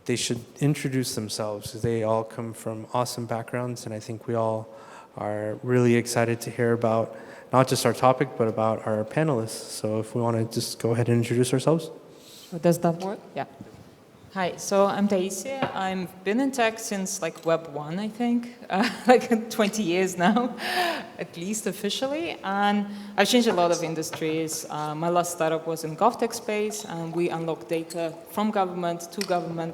they should introduce themselves. They all come from awesome backgrounds, and I think we all are really excited to hear about not just our topic, but about our panelists. So if we want to just go ahead and introduce ourselves. Does that work? Yeah. Hi, so I'm Taisia. I've been in tech since like Web 1, I think, like 20 years now, at least officially. And I've changed a lot of industries. My last startup was in GovTech space, and we unlocked data from government to government,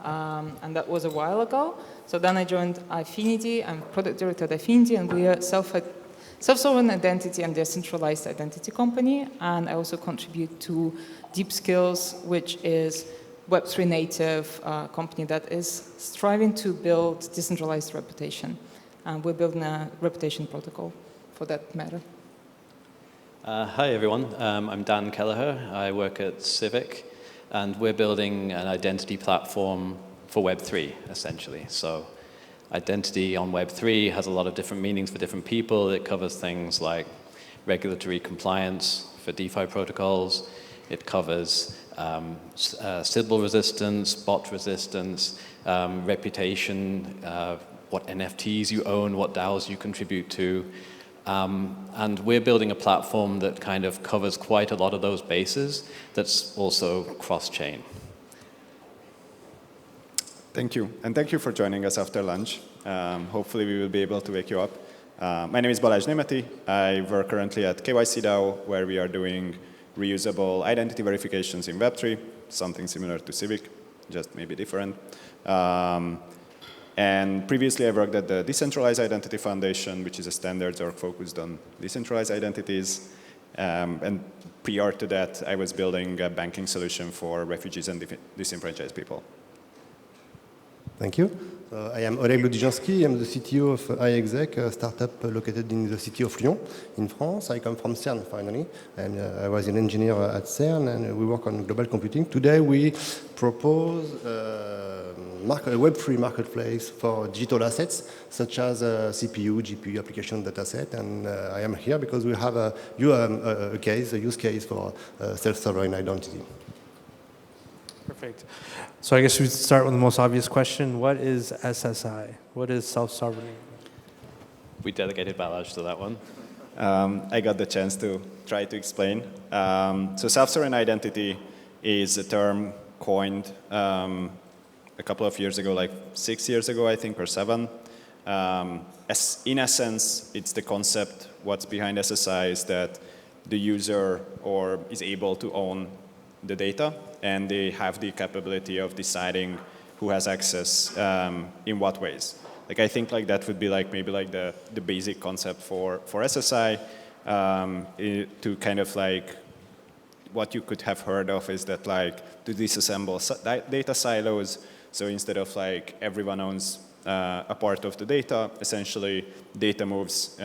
and that was a while ago. So then I joined Affinidi. I'm product director at Affinidi, and we are self-sovereign identity and decentralized identity company. And I also contribute to Deep Skills, which is Web3 native company that is striving to build decentralized reputation. And we're building a reputation protocol for that matter. Hi, everyone. I'm Dan Kelleher. I work at Civic, and we're building an identity platform for Web3, essentially. So identity on Web3 has a lot of different meanings for different people. It covers things like regulatory compliance for DeFi protocols. It covers Sybil resistance, bot resistance, reputation, what NFTs you own, what DAOs you contribute to. And we're building a platform that kind of covers quite a lot of those bases that's also cross-chain. Thank you. And thank you for joining us after lunch. Hopefully we will be able to wake you up. My name is Balázs Némethi. I work currently at kycDAO, where we are doing reusable identity verifications in Web3, something similar to Civic, just maybe different. And previously I worked at the Decentralized Identity Foundation, which is a standards org focused on decentralized identities. And prior to that, I was building a banking solution for refugees and disenfranchised people. Thank you. I am Oleg Lodygensky. I'm the CTO of iExec, a startup located in the city of Lyon, in France. I come from CERN, finally, and I was an engineer at CERN, and we work on global computing. Today, we propose a Web3 marketplace for digital assets, such as CPU, GPU, application dataset, and I am here because we have a use case for self-sovereign identity. Perfect. So I guess we start with the most obvious question. What is SSI? What is self-sovereignty? We delegated Balázs to that one. I got the chance to try to explain. So self-sovereign identity is a term coined a couple of years ago, like 6 years ago, I think, or 7. In essence, it's the concept, what's behind SSI is that the user is able to own the data, and they have the capability of deciding who has access in what ways. Like I think like that would be like maybe like the basic concept for SSI. To kind of like what you could have heard of is that like to disassemble data silos. So instead of like everyone owns a part of the data, essentially data moves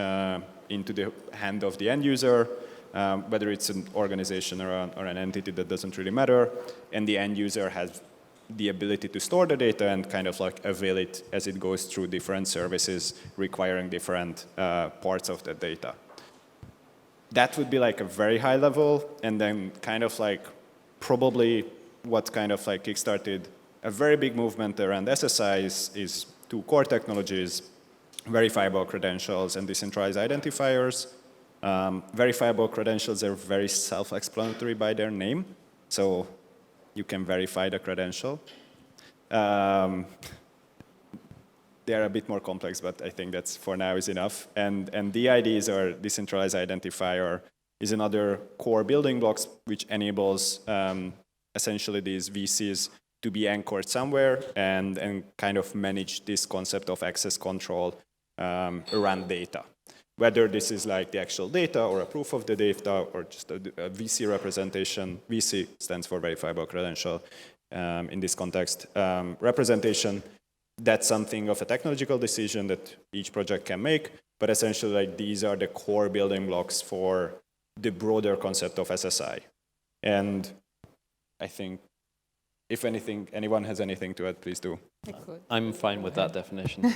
into the hand of the end user. Whether it's an organization or an entity, that doesn't really matter, and the end user has the ability to store the data and kind of like avail it as it goes through different services requiring different parts of the data. That would be like a very high level, and then kind of like probably what kind of like kickstarted a very big movement around SSI is 2 core technologies, verifiable credentials and decentralized identifiers. Verifiable credentials are very self-explanatory by their name, so you can verify the credential. They are a bit more complex, but I think that's for now is enough. And DIDs, or decentralized identifier, is another core building blocks which enables essentially these VCs to be anchored somewhere and kind of manage this concept of access control around data. Whether this is like the actual data or a proof of the data or just a VC representation. VC stands for verifiable credential in this context. Representation, that's something of a technological decision that each project can make, but essentially like these are the core building blocks for the broader concept of SSI. And I think if anyone has anything to add, please do. I'm fine with that definition.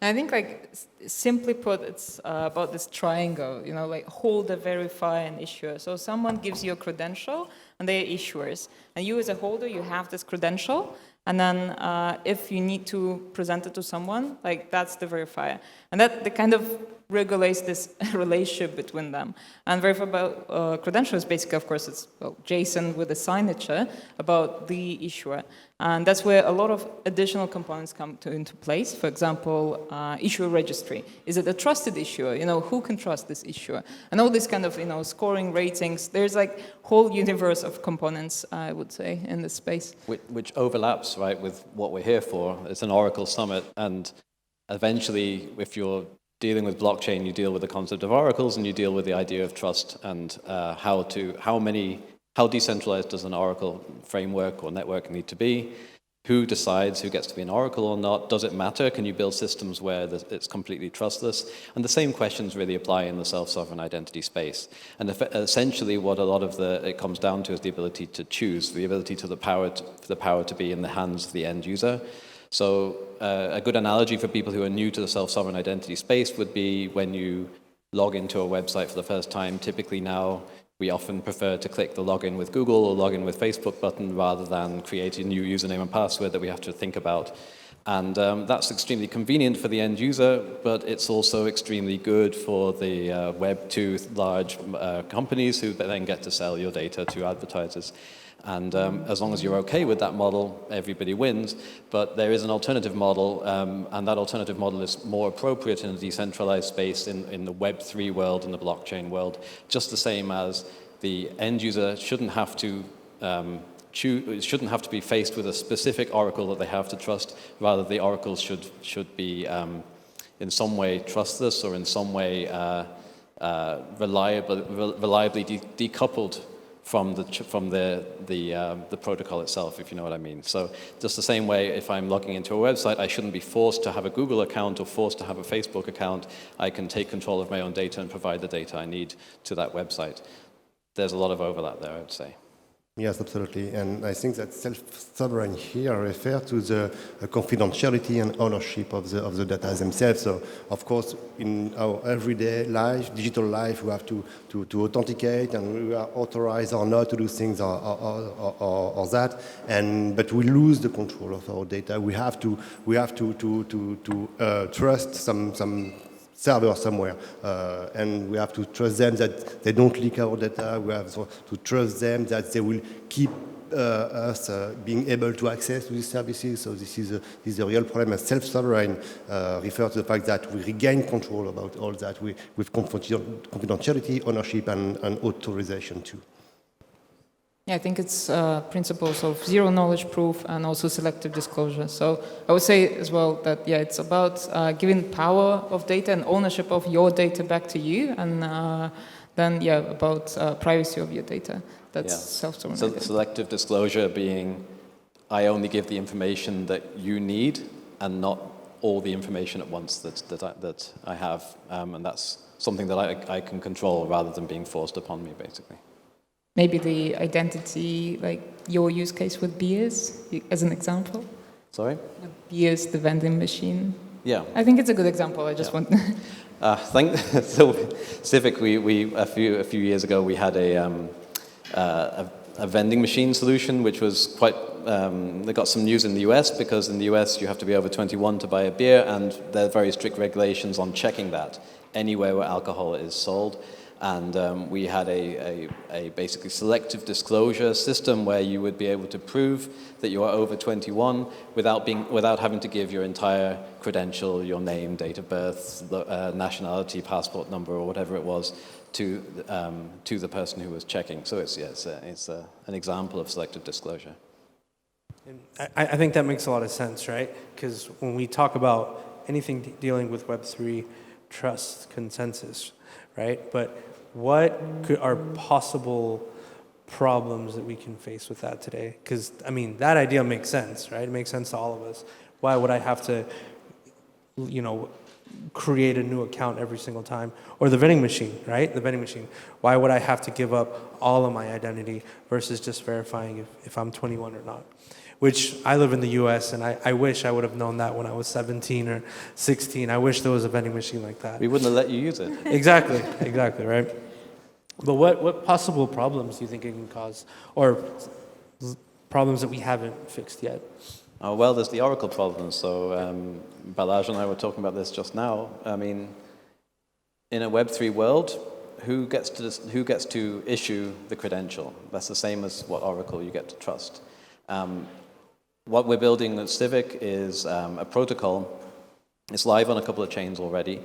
I think, like, simply put, it's about this triangle, you know, like holder, verify, and issuer. So someone gives you a credential, and they're issuers. And you as a holder, you have this credential, And then if you need to present it to someone, like that's the verifier. And that kind of regulates this relationship between them. And verifiable credential is basically, of course, it's JSON with a signature about the issuer. And that's where a lot of additional components come into place. For example, issuer registry. Is it a trusted issuer? Who can trust this issuer? And all these kind of, scoring ratings. There's like whole universe of components, I would say, in this space. Which overlaps, right, with what we're here for. It's an Oracle Summit, and eventually, if you're dealing with blockchain, you deal with the concept of oracles, and you deal with the idea of trust and how decentralized does an Oracle framework or network need to be? Who decides who gets to be an Oracle or not? Does it matter? Can you build systems where it's completely trustless? And the same questions really apply in the self-sovereign identity space. And essentially, what a lot of it comes down to is the ability to choose, the ability to the power to be in the hands of the end user. So a good analogy for people who are new to the self-sovereign identity space would be when you log into a website for the first time. Typically now, we often prefer to click the login with Google or login with Facebook button rather than create a new username and password that we have to think about. And that's extremely convenient for the end user, but it's also extremely good for the Web 2 large companies who then get to sell your data to advertisers. And as long as you're okay with that model, everybody wins. But there is an alternative model, and that alternative model is more appropriate in a decentralized space in the Web 3 world and the blockchain world, just the same as the end user shouldn't have to be faced with a specific oracle that they have to trust. Rather, the oracles should be in some way trustless or in some way reliably decoupled from the protocol itself, if you know what I mean. So just the same way, if I'm logging into a website, I shouldn't be forced to have a Google account or forced to have a Facebook account. I can take control of my own data and provide the data I need to that website. There's a lot of overlap there, I would say. Yes, absolutely. And I think that self-sovereign here refers to the confidentiality and ownership of the data themselves. So, of course, in our everyday life, digital life, we have to authenticate, and we are authorized or not to do things or that. But we lose the control of our data. We have to trust some server somewhere, and we have to trust them that they don't leak our data. We have to trust them that they will keep us being able to access to these services. So this is a real problem. And self-sovereign refers to the fact that we regain control about all that with confidentiality, ownership, and authorization too. Yeah, I think it's principles of zero knowledge proof and also selective disclosure. So I would say as well that, yeah, it's about giving power of data and ownership of your data back to you, and then, yeah, about privacy of your data. That's self-sovereign. So selective disclosure being, I only give the information that you need and not all the information at once that I have. And that's something that I can control rather than being forced upon me, basically. Maybe the identity, like your use case with beers, as an example. Sorry? Beers, the vending machine. Yeah. I think it's a good example. I just want. So Civic, we a few years ago we had a vending machine solution which was quite. They got some news in the US because in the US you have to be over 21 to buy a beer, and there are very strict regulations on checking that anywhere where alcohol is sold. And we had a basically selective disclosure system where you would be able to prove that you are over 21 without having to give your entire credential, your name, date of birth, nationality, passport number, or whatever it was, to the person who was checking. So it's an example of selective disclosure. I think that makes a lot of sense, right? Because when we talk about anything dealing with Web3, trust, consensus, right? But what are possible problems that we can face with that today? Because, I mean, that idea makes sense, right? It makes sense to all of us. Why would I have to, create a new account every single time? Or the vending machine, right? The vending machine. Why would I have to give up all of my identity versus just verifying if I'm 21 or not? Which I live in the US, and I wish I would have known that when I was 17 or 16. I wish there was a vending machine like that. We wouldn't have let you use it. Exactly, right? But what possible problems do you think it can cause? Or problems that we haven't fixed yet? Well, there's the Oracle problem. So Balázs and I were talking about this just now. I mean, in a Web3 world, who gets to issue the credential? That's the same as what Oracle you get to trust. What we're building at Civic is a protocol. It's live on a couple of chains already,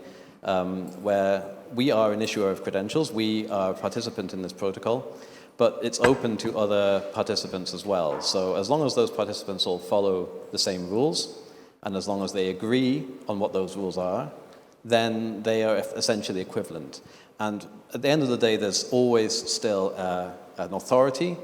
where we are an issuer of credentials. We are a participant in this protocol, but it's open to other participants as well. So as long as those participants all follow the same rules, and as long as they agree on what those rules are, then they are essentially equivalent. And at the end of the day, there's always still an authority,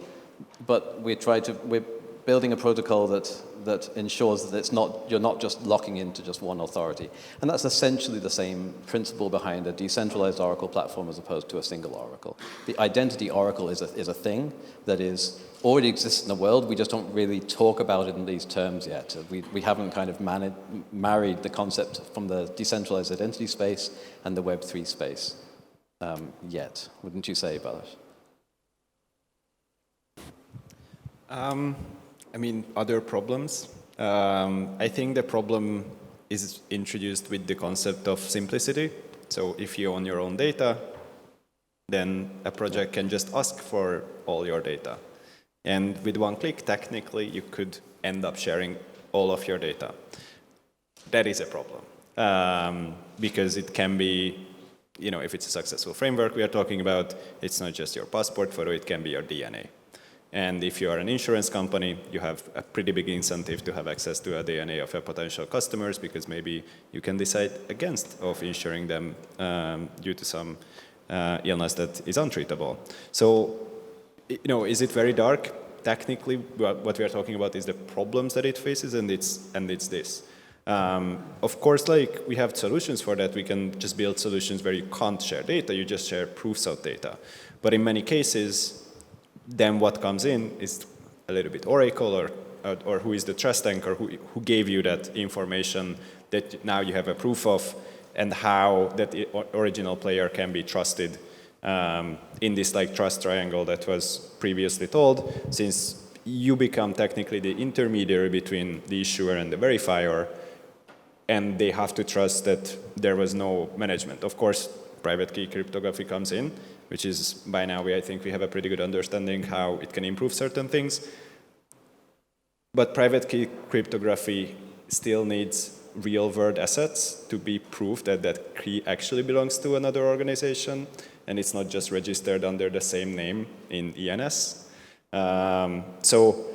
but we're building a protocol that ensures that you're not just locking into just one authority. And that's essentially the same principle behind a decentralized Oracle platform as opposed to a single Oracle. The identity Oracle is a thing that already exists in the world. We just don't really talk about it in these terms yet. We haven't kind of married the concept from the decentralized identity space and the Web3 space yet. Wouldn't you say, Balázs? I mean, other problems. I think the problem is introduced with the concept of simplicity. So if you own your own data, then a project can just ask for all your data. And with one click, technically, you could end up sharing all of your data. That is a problem. Because it can be, if it's a successful framework we are talking about, it's not just your passport photo, it can be your DNA. And if you are an insurance company, you have a pretty big incentive to have access to a DNA of your potential customers, because maybe you can decide against of insuring them due to some illness that is untreatable. So, is it very dark? Technically, what we are talking about is the problems that it faces, and it's this. Of course, we have solutions for that. We can just build solutions where you can't share data, you just share proofs of data. But in many cases, then what comes in is a little bit Oracle or who is the trust anchor, who gave you that information that now you have a proof of, and how that original player can be trusted in this trust triangle that was previously told, since you become technically the intermediary between the issuer and the verifier, and they have to trust that there was no management. Of course, private key cryptography comes in, which is, by now, I think we have a pretty good understanding how it can improve certain things. But private key cryptography still needs real-world assets to be proof that that key actually belongs to another organization, and it's not just registered under the same name in ENS. So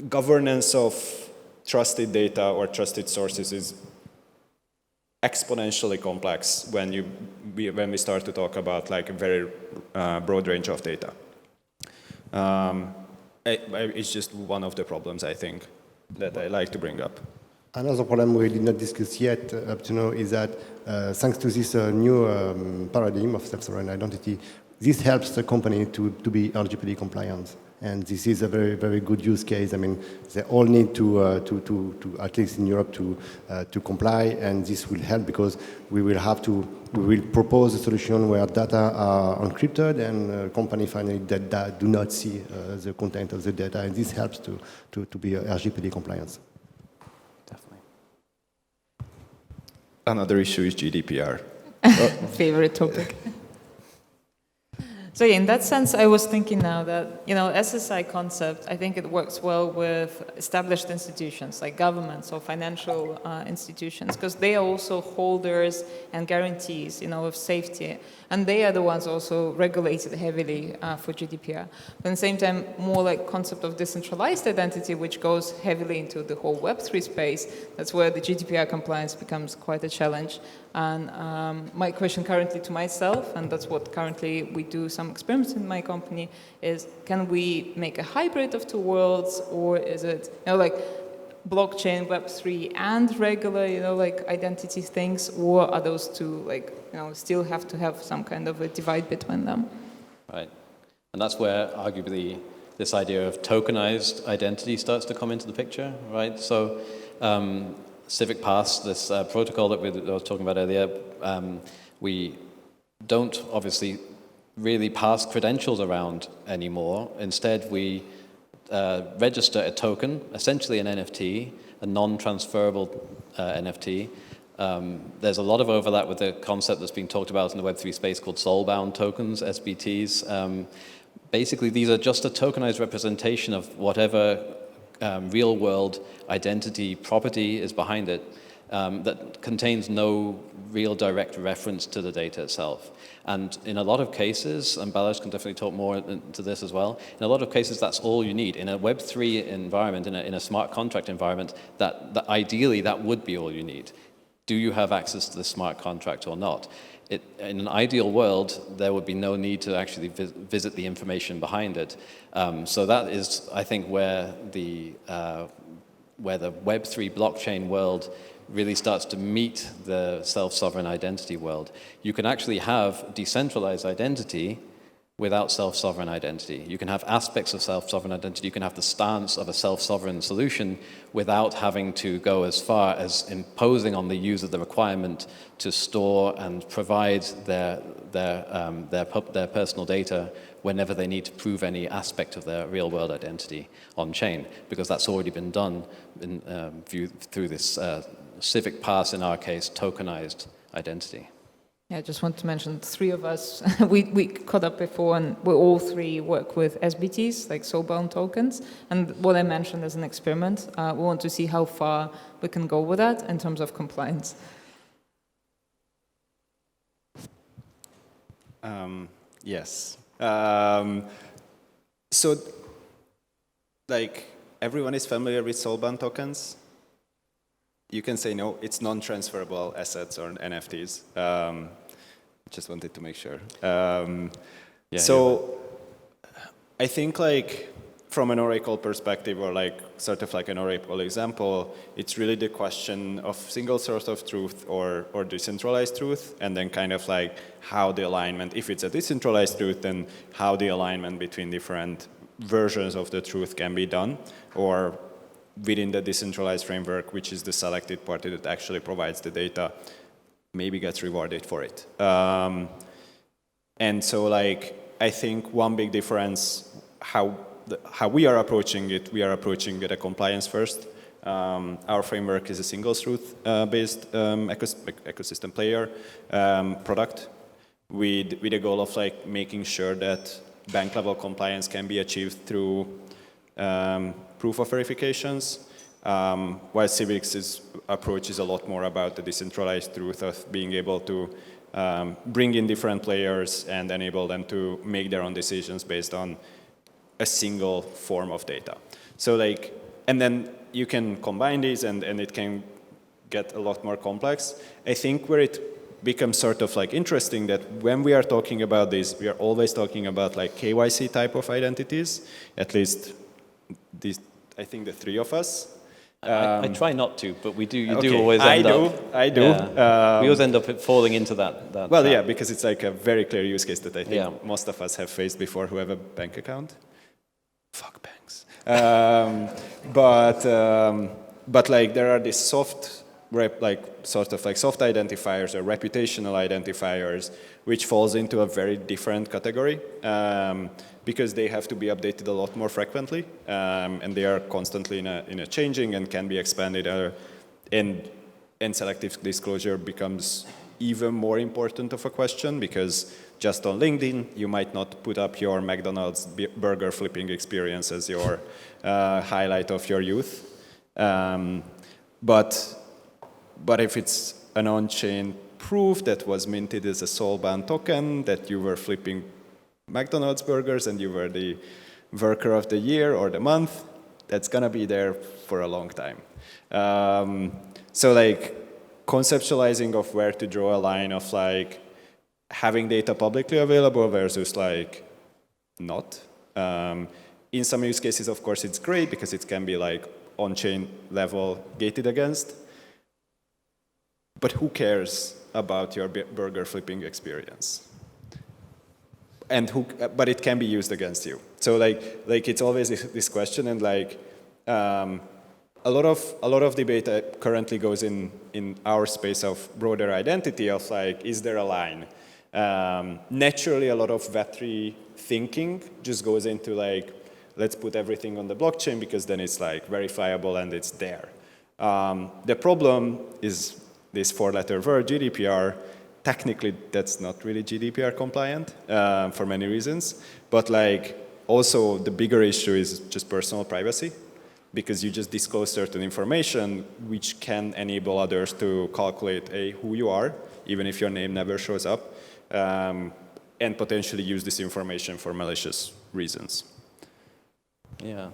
governance of trusted data or trusted sources is exponentially complex when we start to talk about a very broad range of data. It's just one of the problems, I think, that I like to bring up. Another problem we did not discuss yet up to now is that thanks to this new paradigm of self-sovereign identity, this helps the company to be RGPD compliant. And this is a very, very good use case. I mean, they all need to at least in Europe, to comply, and this will help because we will propose a solution where data are encrypted and company finally that do not see the content of the data, and this helps to be RGPD compliant. Definitely. Another issue is GDPR. Favorite topic. So in that sense, I was thinking now that, SSI concept, I think it works well with established institutions like governments or financial institutions, because they are also holders and guarantees, of safety. And they are the ones also regulated heavily for GDPR. But at the same time, more like concept of decentralized identity, which goes heavily into the whole Web3 space, that's where the GDPR compliance becomes quite a challenge. And my question currently to myself, and that's what currently we do some experiments in my company, is can we make a hybrid of two worlds, or is it, blockchain, Web3, and regular, identity things, or are those two, still have to have some kind of a divide between them? Right. And that's where, arguably, this idea of tokenized identity starts to come into the picture, right? So, Civic Pass, this protocol that I was talking about earlier, we don't obviously really pass credentials around anymore. Instead, we register a token, essentially an NFT, a non-transferable NFT. There's a lot of overlap with the concept that's being talked about in the Web3 space called soul-bound tokens, SBTs. Basically, these are just a tokenized representation of whatever real-world identity property is behind it that contains no real direct reference to the data itself. And in a lot of cases, and Balázs can definitely talk more to this as well, in a lot of cases that's all you need. In a Web3 environment, in a smart contract environment, that ideally that would be all you need. Do you have access to the smart contract or not? In an ideal world, there would be no need to actually visit the information behind it. So that is, I think, where the Web3 blockchain world really starts to meet the self-sovereign identity world. You can actually have decentralized identity without self-sovereign identity. You can have aspects of self-sovereign identity. You can have the stance of a self-sovereign solution without having to go as far as imposing on the user the requirement to store and provide their personal data whenever they need to prove any aspect of their real-world identity on-chain, because that's already been done through this Civic pass, in our case, tokenized identity. Yeah, I just want to mention 3 of us, we caught up before, and we all 3 work with SBTs, like soul-bound tokens. And what I mentioned as an experiment, we want to see how far we can go with that in terms of compliance. Yes. So, like, everyone is familiar with soul-bound tokens. You can say no, it's non-transferable assets or NFTs. Just wanted to make sure. So I think, like, from an Oracle perspective, or like sort of like an Oracle example, it's really the question of single source of truth or decentralized truth, and then kind of like how the alignment, if it's a decentralized truth, then how the alignment between different versions of the truth can be done, or within the decentralized framework, which is the selected party that actually provides the data, maybe gets rewarded for it. And so, like, I think one big difference, how we are approaching it, we are approaching it a compliance first. Our framework is a single truth based ecosystem player product with the goal of, like, making sure that bank level compliance can be achieved through proof of verifications, while Civic's approach is a lot more about the decentralized truth of being able to bring in different players and enable them to make their own decisions based on a single form of data. So, like, and then you can combine these and it can get a lot more complex. I think where it becomes sort of like interesting that when we are talking about this, we are always talking about like KYC type of identities, at least these, I think the 3 of us. I try not to, but we do. You okay. do always end up. I do. Yeah. We always end up falling into that well, trap. yeah, because it's like a very clear use case that I think most of us have faced before who have a bank account. Fuck banks. But like there are these soft identifiers or reputational identifiers, which falls into a very different category because they have to be updated a lot more frequently, and they are constantly in a changing and can be expanded, and selective disclosure becomes even more important of a question because just on LinkedIn you might not put up your McDonald's burger flipping experience as your highlight of your youth, but if it's an on-chain proof that was minted as a soul-bound token that you were flipping McDonald's burgers and you were the worker of the year or the month, that's gonna be there for a long time. So like conceptualizing of where to draw a line of like having data publicly available versus like not. In some use cases, of course, it's great because it can be like on-chain level gated against. But who cares about your burger flipping experience? But it can be used against you. So like it's always this question, and like a lot of debate currently goes in our space of broader identity of like, is there a line? Naturally, a lot of Web3 thinking just goes into like, let's put everything on the blockchain because then it's like verifiable and it's there. The problem is this four-letter word, GDPR. Technically, that's not really GDPR compliant for many reasons. But like also the bigger issue is just personal privacy, because you just disclose certain information which can enable others to calculate who you are, even if your name never shows up, and potentially use this information for malicious reasons. Yeah.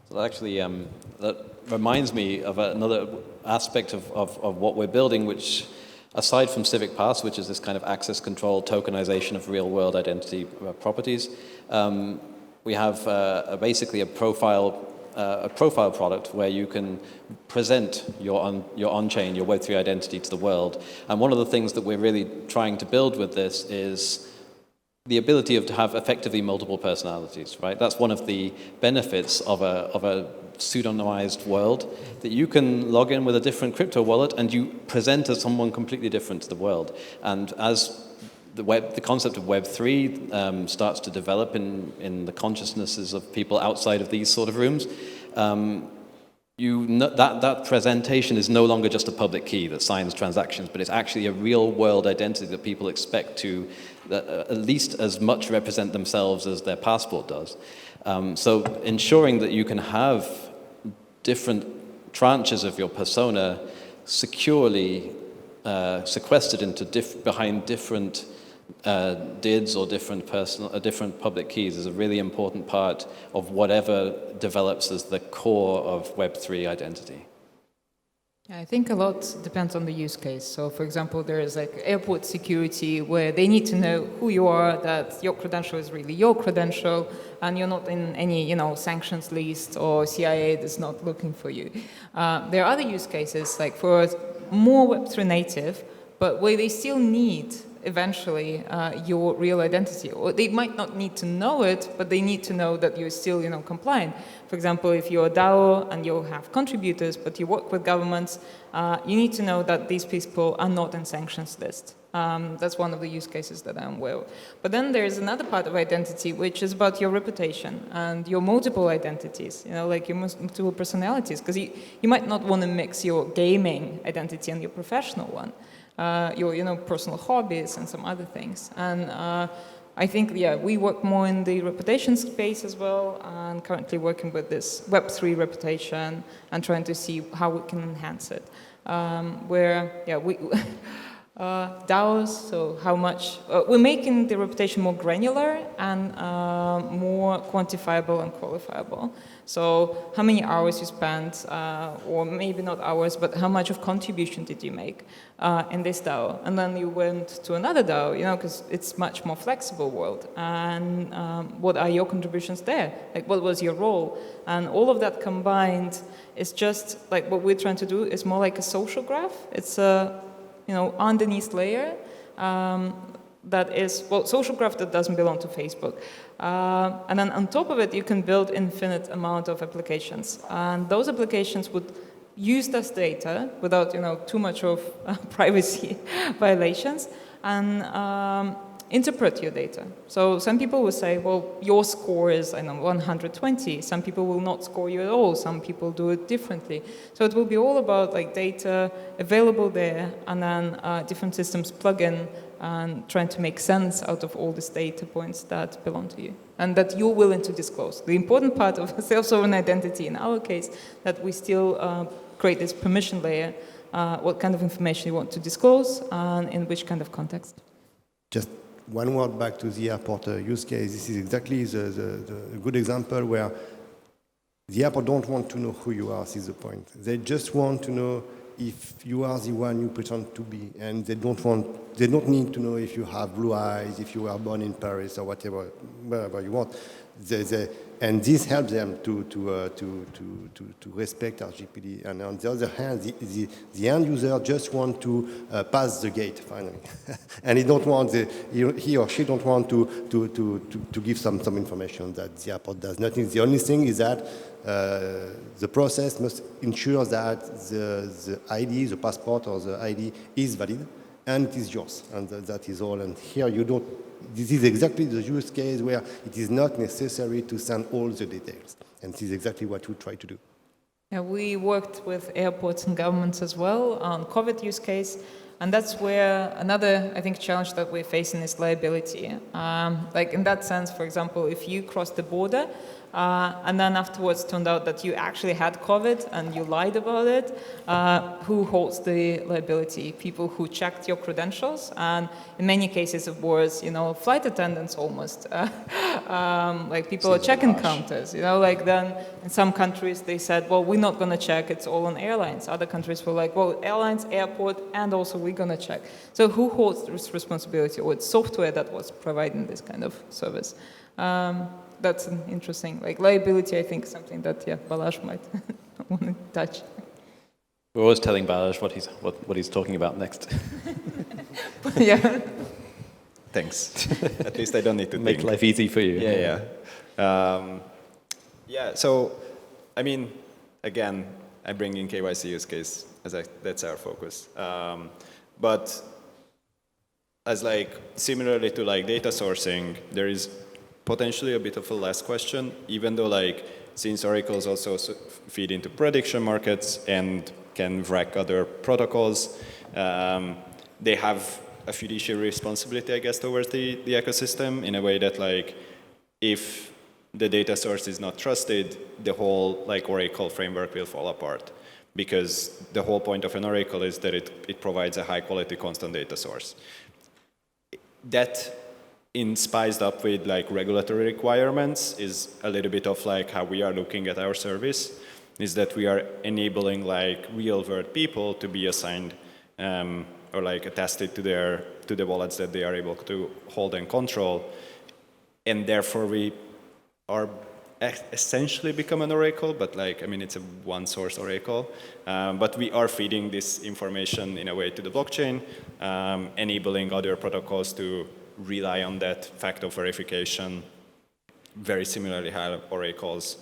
So actually, that reminds me of another aspect of what we're building, which, aside from Civic Pass, which is this kind of access control tokenization of real-world identity properties, we have basically a profile product where you can present your on-chain, your Web3 identity to the world. And one of the things that we're really trying to build with this is the ability to have effectively multiple personalities, right? That's one of the benefits of a pseudonymized world, that you can log in with a different crypto wallet and you present as someone completely different to the world. And as the concept of Web3 starts to develop in the consciousnesses of people outside of these sort of rooms, that presentation is no longer just a public key that signs transactions, but it's actually a real-world identity that people expect to at least as much represent themselves as their passport does. So ensuring that you can have different tranches of your persona securely sequestered into behind different DIDs or different public keys is a really important part of whatever develops as the core of Web3 identity. I think a lot depends on the use case. So, for example, there is like airport security where they need to know who you are, that your credential is really your credential, and you're not in any, sanctions list or CIA that's not looking for you. There are other use cases, like for more Web3 native, but where they still need eventually your real identity, or they might not need to know it, but they need to know that you're still, compliant. For example, if you're a DAO and you have contributors, but you work with governments, you need to know that these people are not in sanctions list. That's one of the use cases that I'm aware of. But then there's another part of identity, which is about your reputation and your multiple identities, like your multiple personalities, because you might not want to mix your gaming identity and your professional one. Your personal hobbies and some other things. And I think, we work more in the reputation space as well, and currently working with this Web3 reputation and trying to see how we can enhance it. We DAOs, so how much, we're making the reputation more granular and more quantifiable and qualifiable. So how many hours you spent, or maybe not hours, but how much of contribution did you make in this DAO? And then you went to another DAO, because it's much more flexible world. And what are your contributions there? Like, what was your role? And all of that combined is just like what we're trying to do is more like a social graph. It's a underneath layer that is, social graph that doesn't belong to Facebook. And then on top of it, you can build infinite amount of applications. And those applications would use this data without, too much of privacy violations and interpret your data. So some people will say, well, your score is, 120. Some people will not score you at all. Some people do it differently. So it will be all about like data available there, and then different systems plug in and trying to make sense out of all these data points that belong to you and that you're willing to disclose. The important part of self-sovereign identity in our case, that we still create this permission layer, what kind of information you want to disclose and in which kind of context. Just one word back to the airport use case. This is exactly the good example where the airport don't want to know who you are, this is the point. They just want to know if you are the one you pretend to be, and they don't need to know if you have blue eyes, if you were born in Paris or wherever you want. And this helps them to respect RGPD. And on the other hand, the end user just want to pass the gate finally, and he don't want he or she don't want to give some information that the airport does nothing. The only thing is that the process must ensure that the ID, the passport or the ID is valid, and it is yours, and that is all. And here you this is exactly the use case where it is not necessary to send all the details. And this is exactly what we try to do. Yeah, we worked with airports and governments as well on COVID use case. And that's where another, I think, challenge that we're facing is liability. Like in that sense, for example, if you cross the border and then afterwards turned out that you actually had COVID and you lied about it, who holds the liability? People who checked your credentials, and in many cases it was, flight attendants almost, like people at check-in counters, like then in some countries they said, well, we're not going to check, it's all on airlines. Other countries were like, well, airlines, airport, and also we're going to check. So who holds this responsibility? Or it's software that was providing this kind of service. That's an interesting, liability, I think, something that, Balázs might want to touch. We're always telling Balázs what he's talking about next. Yeah. Thanks. At least I don't need to Make think. life easy for you. Yeah. So, I mean, again, I bring in KYC use case that's our focus. But as similarly to data sourcing, there is potentially a bit of a last question, even though since oracles also feed into prediction markets and can wreck other protocols, they have a fiduciary responsibility, I guess, towards the ecosystem in a way that if the data source is not trusted, the whole oracle framework will fall apart, because the whole point of an oracle is that it provides a high quality constant data source. That spiced up with regulatory requirements is a little bit of how we are looking at our service, is that we are enabling real world people to be assigned or attested to the wallets that they are able to hold and control, and therefore we are essentially become an oracle, but I mean it's a one source oracle, but we are feeding this information in a way to the blockchain, enabling other protocols to rely on that fact of verification. Very similarly how oracles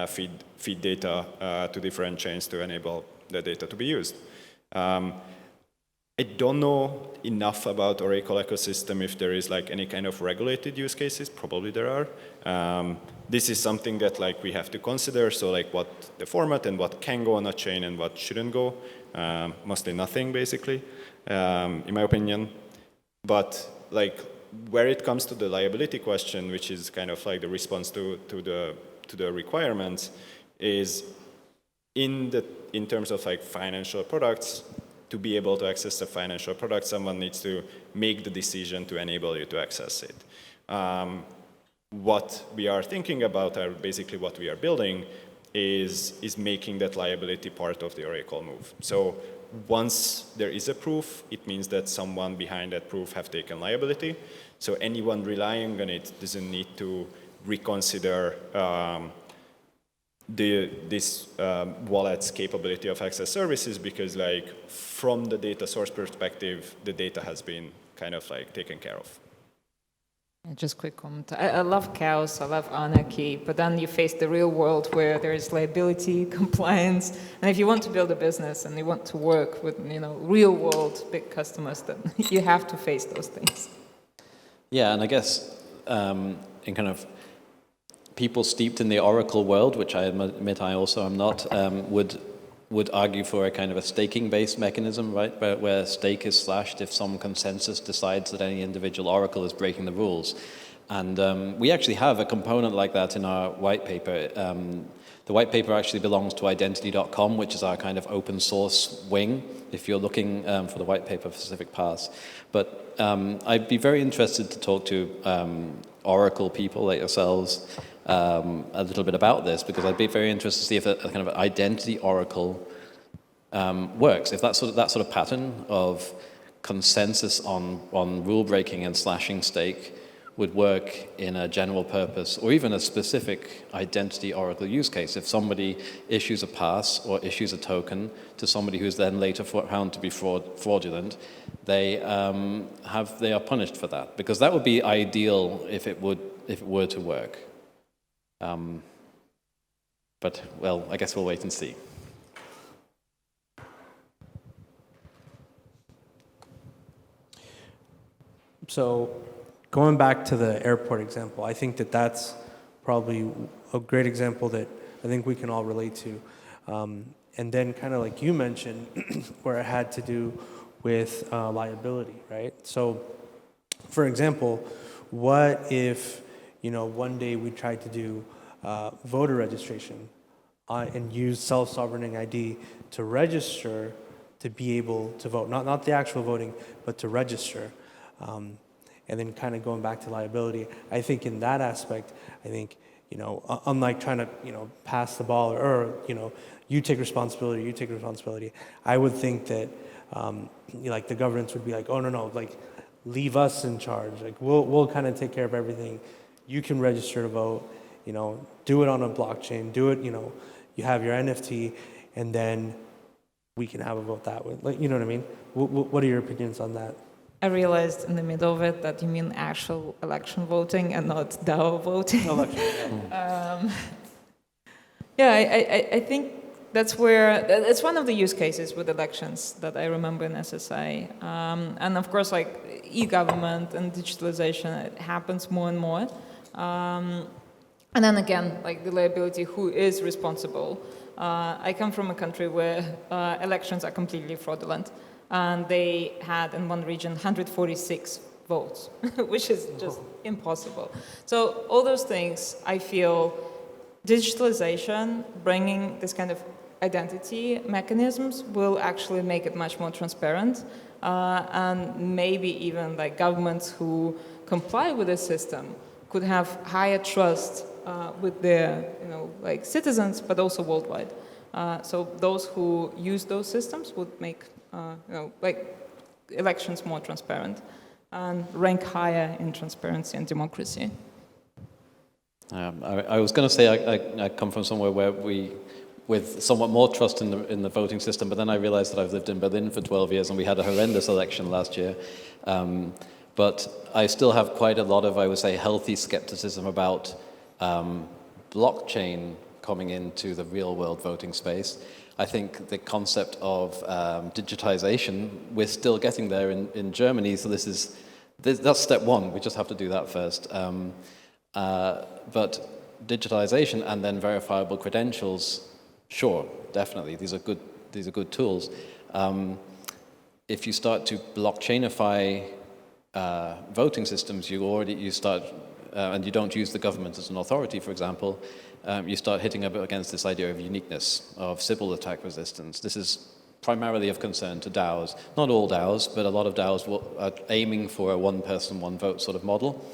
feed data to different chains to enable the data to be used. I don't know enough about oracle ecosystem if there is any kind of regulated use cases. Probably there are. This is something that we have to consider. So what the format and what can go on a chain and what shouldn't go. Mostly nothing, basically, in my opinion. But where it comes to the liability question, which is kind of the response to the requirements, is in terms of financial products. To be able to access a financial product, someone needs to make the decision to enable you to access it. What we are thinking about, or basically what we are building, is making that liability part of the oracle move. So once there is a proof, it means that someone behind that proof have taken liability. So anyone relying on it doesn't need to reconsider this wallet's capability of access services, because from the data source perspective, the data has been kind of taken care of. Just quick comment. I love chaos, I love anarchy, but then you face the real world where there is liability, compliance, and if you want to build a business and you want to work with real world big customers, then you have to face those things. Yeah, and I guess in kind of people steeped in the oracle world, which I admit I also am not, would argue for a kind of a staking-based mechanism, right, where stake is slashed if some consensus decides that any individual oracle is breaking the rules. And we actually have a component like that in our white paper. The white paper actually belongs to identity.com, which is our kind of open source wing, if you're looking for the white paper for Civic Pass. But I'd be very interested to talk to oracle people like yourselves a little bit about this, because I'd be very interested to see if a kind of identity oracle works. If that sort of pattern of consensus on rule breaking and slashing stake would work in a general purpose or even a specific identity oracle use case. If somebody issues a pass or issues a token to somebody who's then later found to be fraudulent, they are punished for that, because that would be ideal if it were to work. But, well, I guess we'll wait and see. So going back to the airport example, I think that that's probably a great example that I think we can all relate to. And then kind of like you mentioned, where it had to do with liability, right? So, for example, what if, one day we tried to do voter registration and use self-sovereigning ID to register to be able to vote, not the actual voting, but to register. And then kind of going back to liability, I think in that aspect, unlike trying to, pass the ball or you take responsibility, I would think that, like the governments would be like, oh, no, like leave us in charge. Like we'll kind of take care of everything. You can register to vote, do it on a blockchain, do it, you have your NFT, and then we can have a vote that way. Like, you know what I mean? What are your opinions on that? I realized in the middle of it that you mean actual election voting and not DAO voting. I think that's where, it's one of the use cases with elections that I remember in SSI. And of course, like e-government and digitalization, it happens more and more. And then again, like the liability, who is responsible? I come from a country where elections are completely fraudulent. And they had in one region 146 votes, which is just impossible. So all those things, I feel digitalization, bringing this kind of identity mechanisms will actually make it much more transparent. And maybe even like governments who comply with the system could have higher trust with their like citizens, but also worldwide. So those who use those systems would make like elections more transparent and rank higher in transparency and democracy. I was going to say I come from somewhere where with somewhat more trust in the voting system, but then I realized that I've lived in Berlin for 12 years and we had a horrendous election last year. But I still have quite a lot of, I would say, healthy skepticism about blockchain coming into the real world voting space. I think the concept of digitization, we're still getting there in Germany, so that's step one. We just have to do that first. But digitalization and then verifiable credentials, sure, definitely. These are good tools. If you start to blockchainify voting systems, you start, and you don't use the government as an authority, for example, you start hitting up against this idea of uniqueness, of Sybil attack resistance. This is primarily of concern to DAOs. Not all DAOs, but a lot of DAOs are aiming for a one person, one vote sort of model,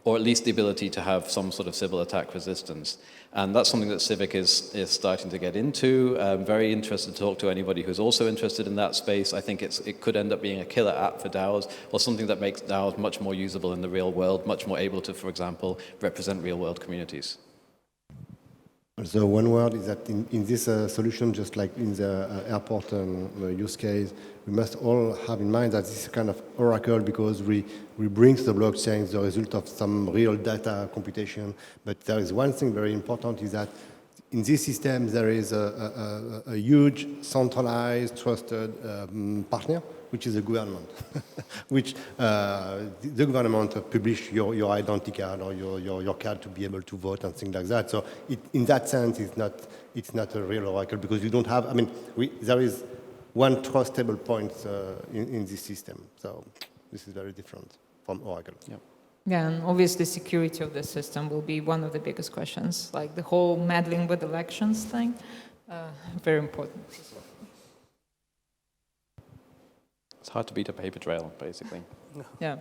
or at least the ability to have some sort of Sybil attack resistance. And that's something that Civic is starting to get into. I'm very interested to talk to anybody who's also interested in that space. I think it could end up being a killer app for DAOs, or something that makes DAOs much more usable in the real world, much more able to, for example, represent real world communities. So one word is that in this solution, just like in the airport use case, we must all have in mind that this is kind of oracle because we bring to the blockchain the result of some real data computation. But there is one thing very important is that in this system there is a huge centralized, trusted partner, which is the government, which the government publish your identity card or your card to be able to vote and things like that. So in that sense, it's not a real oracle because you don't have. I mean, there is one trustable point in this system. So this is very different from oracle. Yeah. Yeah, and obviously security of the system will be one of the biggest questions, like the whole meddling with elections thing, very important. It's hard to beat a paper trail, basically. Yeah.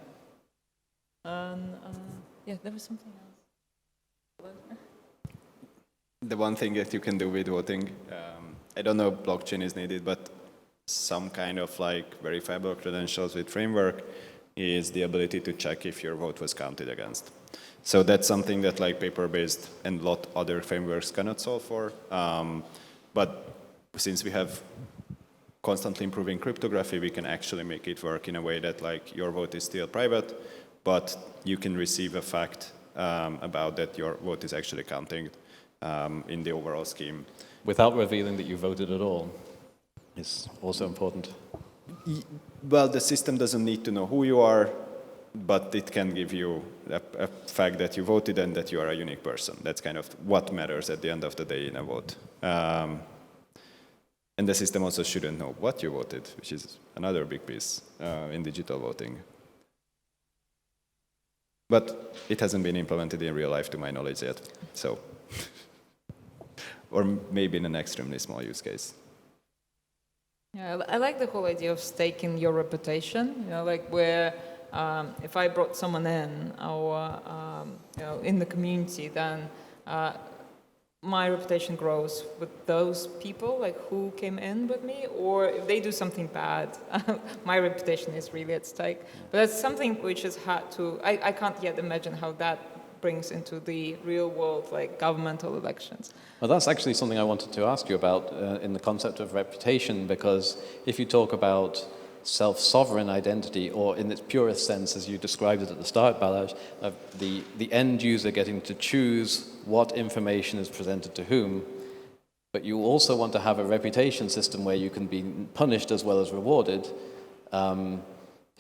Yeah, there was something else. The one thing that you can do with voting, I don't know if blockchain is needed, but some kind of like verifiable credentials with framework is the ability to check if your vote was counted against. So that's something that like paper-based and a lot other frameworks cannot solve for. But since we have constantly improving cryptography, we can actually make it work in a way that like your vote is still private, but you can receive a fact about that your vote is actually counting in the overall scheme. Without revealing that you voted at all is also important. Well, the system doesn't need to know who you are. but it can give you a fact that you voted and that you are a unique person. That's kind of what matters at the end of the day in a vote. And the system also shouldn't know what you voted, which is another big piece in digital voting. But it hasn't been implemented in real life to my knowledge yet, so. Or maybe in an extremely small use case. Yeah, I like the whole idea of staking your reputation, like where if I brought someone in or in the community, then my reputation grows with those people, like who came in with me, or if they do something bad, my reputation is really at stake. But that's something which is hard to, I can't yet imagine how that brings into the real world, like governmental elections. Well, that's actually something I wanted to ask you about in the concept of reputation, because if you talk about self-sovereign identity, or in its purest sense, as you described it at the start, Balázs, of the end user getting to choose what information is presented to whom, but you also want to have a reputation system where you can be punished as well as rewarded.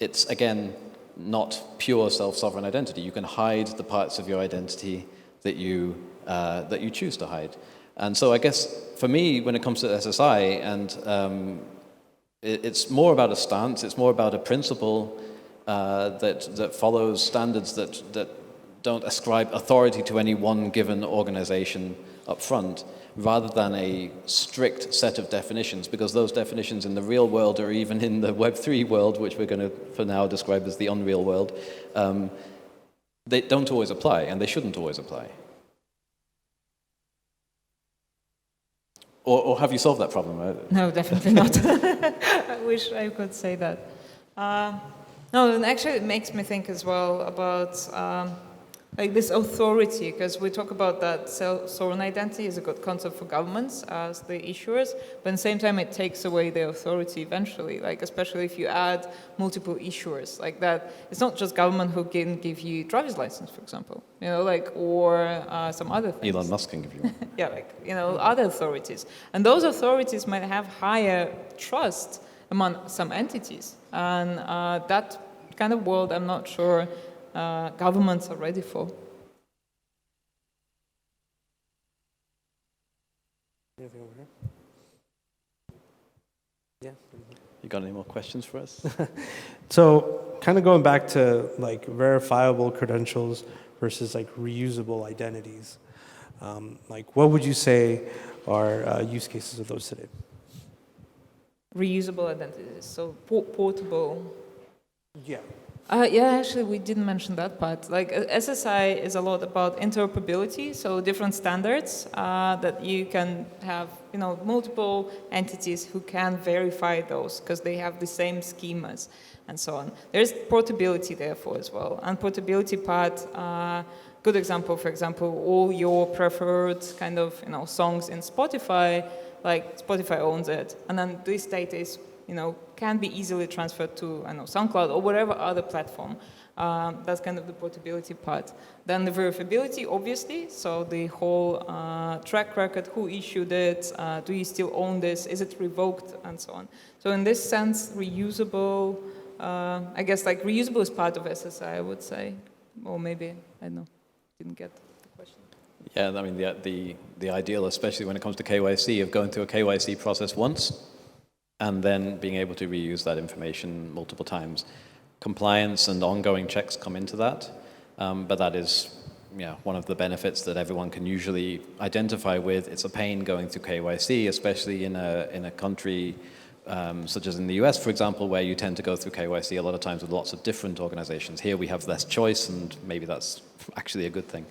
It's, again, not pure self-sovereign identity. You can hide the parts of your identity that you choose to hide. And so I guess, for me, when it comes to SSI, and it's more about a stance, it's more about a principle that follows standards that don't ascribe authority to any one given organization up front, rather than a strict set of definitions, because those definitions in the real world, or even in the Web3 world, which we're going to, for now, describe as the unreal world, they don't always apply, and they shouldn't always apply. Or have you solved that problem? No, definitely not. I wish I could say that. No, and actually it makes me think as well about like this authority, because we talk about that sovereign identity is a good concept for governments as the issuers, but at the same time it takes away their authority eventually, like especially if you add multiple issuers like that. It's not just government who can give you driver's license, for example, like, or some other things. Elon Musk can give you one. Yeah, like, other authorities. And those authorities might have higher trust among some entities. And that kind of world, I'm not sure governments are ready for. Anything over here? Yeah. You got any more questions for us? So kind of going back to like verifiable credentials versus like reusable identities, like what would you say are use cases of those today? Reusable identities, so portable. Yeah. Yeah, actually, we didn't mention that part. Like, SSI is a lot about interoperability, so different standards that you can have, multiple entities who can verify those because they have the same schemas and so on. There's portability therefore as well. And portability part, good example, for example, all your preferred kind of, songs in Spotify, like Spotify owns it, and then this data is can be easily transferred to, SoundCloud or whatever other platform. That's kind of the portability part. Then the verifiability, obviously, so the whole track record, who issued it, do you still own this, is it revoked, and so on. So in this sense, reusable, I guess like reusable is part of SSI, I would say. Or maybe, I don't know, didn't get the question. Yeah, I mean, the ideal, especially when it comes to KYC, of going through a KYC process once, and then being able to reuse that information multiple times. Compliance and ongoing checks come into that, but that is one of the benefits that everyone can usually identify with. It's a pain going through KYC, especially in a country such as in the US, for example, where you tend to go through KYC a lot of times with lots of different organizations. Here we have less choice, and maybe that's actually a good thing.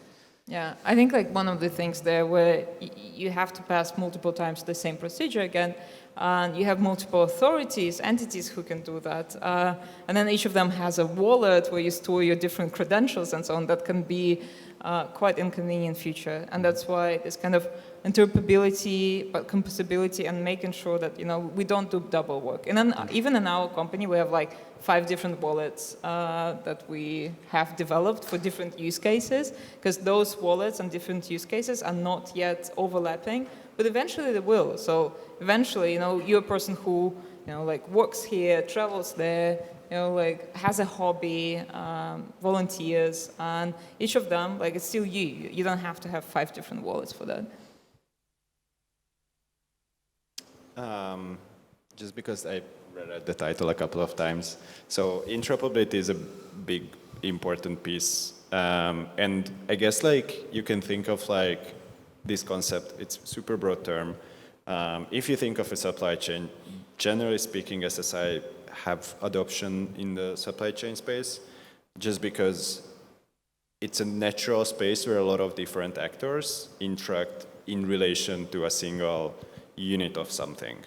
Yeah, I think like one of the things there where you have to pass multiple times the same procedure again, and you have multiple authorities, entities who can do that, and then each of them has a wallet where you store your different credentials and so on. That can be quite inconvenient feature, and that's why this kind of interoperability, but composability, and making sure that we don't do double work. And then even in our company, we have like 5 different wallets that we have developed for different use cases, because those wallets and different use cases are not yet overlapping, but eventually they will. So eventually, you're a person who, like works here, travels there, like has a hobby, volunteers, and each of them, like it's still you. You don't have to have 5 different wallets for that. Just because I read the title a couple of times. So interoperability is a big, important piece. And I guess like you can think of like this concept, it's a super broad term. If you think of a supply chain, generally speaking, SSI have adoption in the supply chain space just because it's a natural space where a lot of different actors interact in relation to a single unit of something.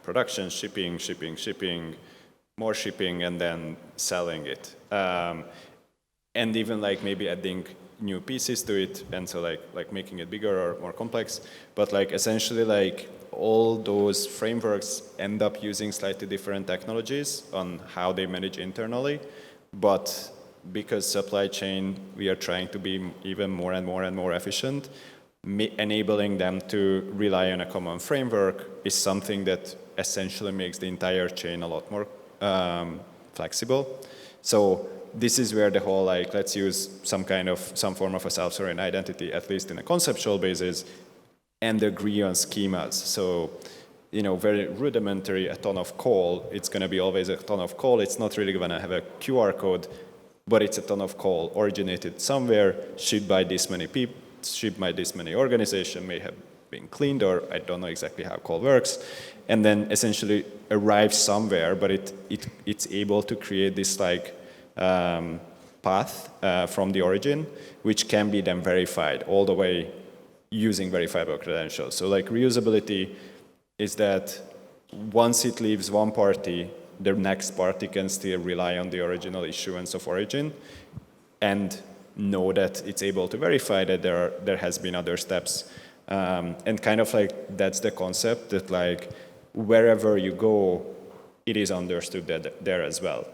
Production, shipping, more shipping, and then selling it. And even like maybe adding new pieces to it, and so like making it bigger or more complex. But like essentially like all those frameworks end up using slightly different technologies on how they manage internally. But because supply chain, we are trying to be even more and more efficient, enabling them to rely on a common framework is something that essentially makes the entire chain a lot more flexible. So this is where the whole like let's use some form of a self-sovereign identity, at least in a conceptual basis, and agree on schemas. So very rudimentary, a ton of call. It's going to be always a ton of call. It's not really going to have a QR code, but it's a ton of call originated somewhere, shipped by this many people, shipped by this many organization, may have been cleaned, or I don't know exactly how call works, and then essentially arrives somewhere, but it's able to create this like path from the origin, which can be then verified all the way using verifiable credentials. So like reusability is that once it leaves one party, the next party can still rely on the original issuance of origin and know that it's able to verify that there has been other steps. And kind of like that's the concept that like wherever you go, it is understood that there as well.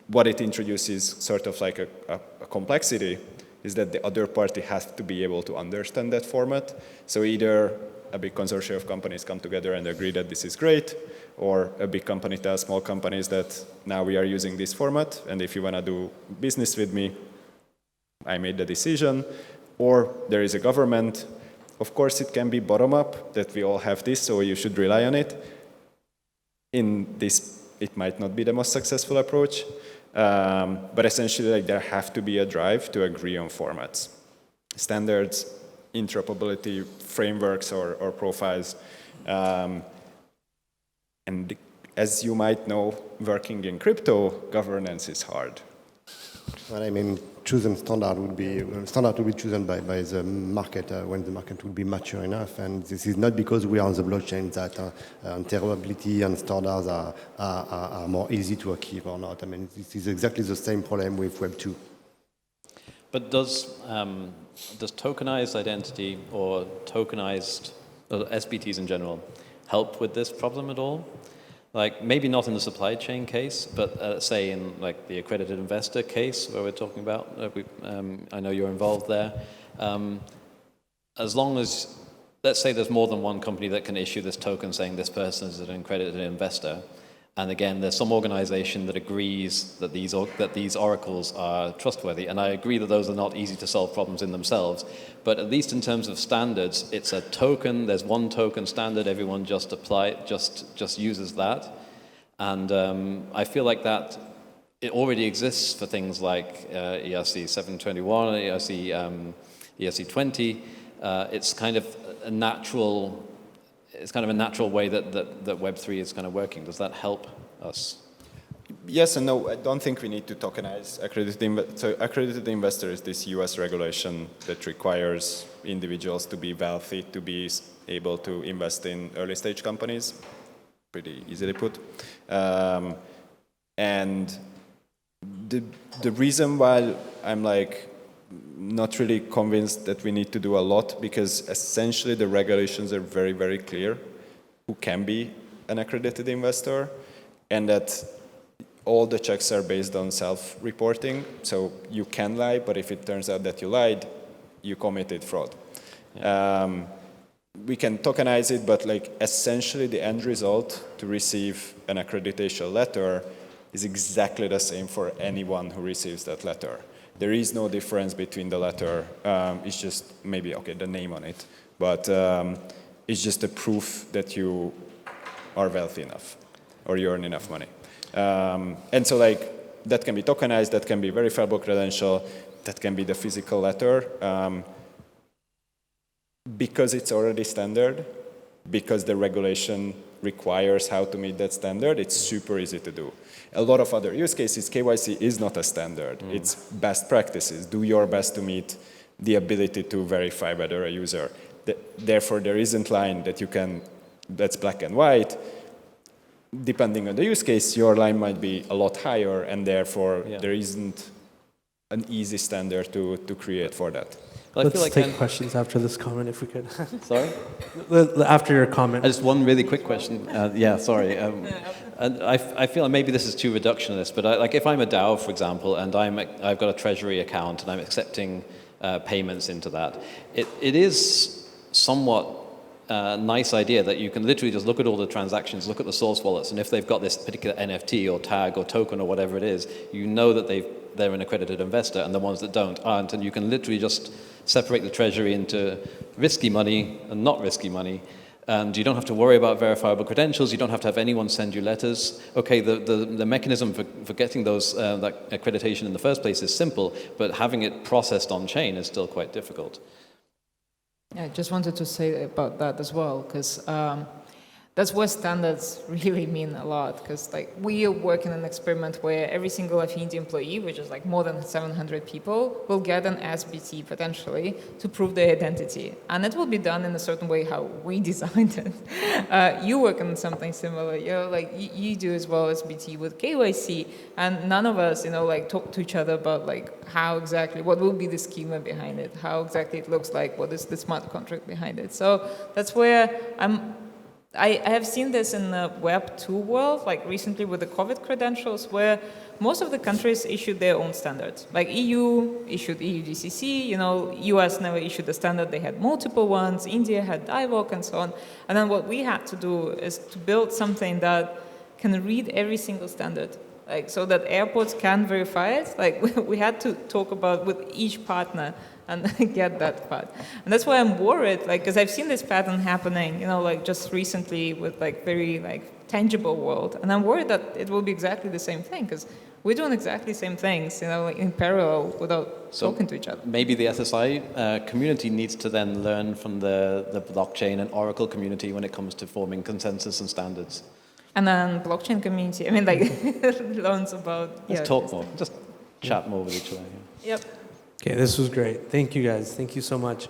What it introduces sort of like a complexity is that the other party has to be able to understand that format. So either a big consortium of companies come together and agree that this is great, or a big company tells small companies that now we are using this format, and if you want to do business with me, I made the decision. Or there is a government. Of course, it can be bottom-up, that we all have this, so you should rely on it. In this, it might not be the most successful approach, but essentially like, there have to be a drive to agree on formats. Standards, interoperability, frameworks or profiles. And as you might know, working in crypto, governance is hard. Well, I mean, chosen standard will be chosen by the market when the market will be mature enough. And this is not because we are on the blockchain that interoperability and standards are more easy to achieve or not. I mean, this is exactly the same problem with Web 2. But does tokenized identity or tokenized SBTs in general help with this problem at all? Like maybe not in the supply chain case, but say in like the accredited investor case where we're talking about, I know you're involved there. As long as, let's say there's more than one company that can issue this token saying this person is an accredited investor, and again, there's some organization that agrees that these oracles are trustworthy, and I agree that those are not easy to solve problems in themselves, but at least in terms of standards, it's a token, there's one token standard, everyone just uses that, and I feel like that it already exists for things like ERC 721, ERC 20, it's kind of a natural way that Web3 is kind of working. Does that help us? Yes and no. I don't think we need to tokenize accredited. So accredited investor is this US regulation that requires individuals to be wealthy to be able to invest in early stage companies. Pretty easily put. And the reason why I'm like not really convinced that we need to do a lot, because essentially the regulations are very, very clear who can be an accredited investor, and that all the checks are based on self-reporting. So you can lie, but if it turns out that you lied, you committed fraud. Yeah. We can tokenize it, but like essentially the end result to receive an accreditation letter is exactly the same for anyone who receives that letter. There is no difference between the letter. It's just maybe, okay, the name on it. But it's just a proof that you are wealthy enough or you earn enough money. And so like that can be tokenized, that can be verifiable credential, that can be the physical letter. Because it's already standard, because the regulation requires how to meet that standard, it's super easy to do. A lot of other use cases, KYC is not a standard. It's best practices. Do your best to meet the ability to verify whether a user. Therefore, there isn't line that you can, that's black and white. Depending on the use case, your line might be a lot higher, and therefore there isn't an easy standard to create for that. Well, Let's like take questions after this comment, if we could. Sorry? After your comment. Just one really quick question. Sorry. And I feel like maybe this is too reductionist, but like if I'm a DAO, for example, and I've got a treasury account and I'm accepting payments into that, it is somewhat nice idea that you can literally just look at all the transactions, look at the source wallets, and if they've got this particular NFT or tag or token or whatever it is, you know that they're an accredited investor, and the ones that don't aren't, and you can literally just separate the treasury into risky money and not risky money, and you don't have to worry about verifiable credentials, you don't have to have anyone send you letters. Okay, the mechanism for getting those that accreditation in the first place is simple, but having it processed on chain is still quite difficult. Yeah, I just wanted to say about that as well, because that's where standards really mean a lot, because like we are working an experiment where every single Affinidi employee, which is like more than 700 people, will get an SBT potentially to prove their identity. And it will be done in a certain way how we designed it. You work on something similar, like you do as well as BT with KYC, and none of us, like talk to each other about like how exactly, what will be the schema behind it, how exactly it looks like, what is the smart contract behind it. So that's where I have seen this in the Web 2 world, like recently with the COVID credentials, where most of the countries issued their own standards. Like EU issued EU GCC, US never issued a standard, they had multiple ones, India had DIVOC and so on. And then what we had to do is to build something that can read every single standard, like so that airports can verify it. Like we had to talk about with each partner and get that part. And that's why I'm worried, like, because I've seen this pattern happening, like just recently with like very like tangible world. And I'm worried that it will be exactly the same thing, because we're doing exactly the same things, like in parallel without talking to each other. Maybe the SSI community needs to then learn from the blockchain and Oracle community when it comes to forming consensus and standards. And then blockchain community, learns about... Let's talk more, just chat more with each other. Yep. Okay, this was great. Thank you guys. Thank you so much.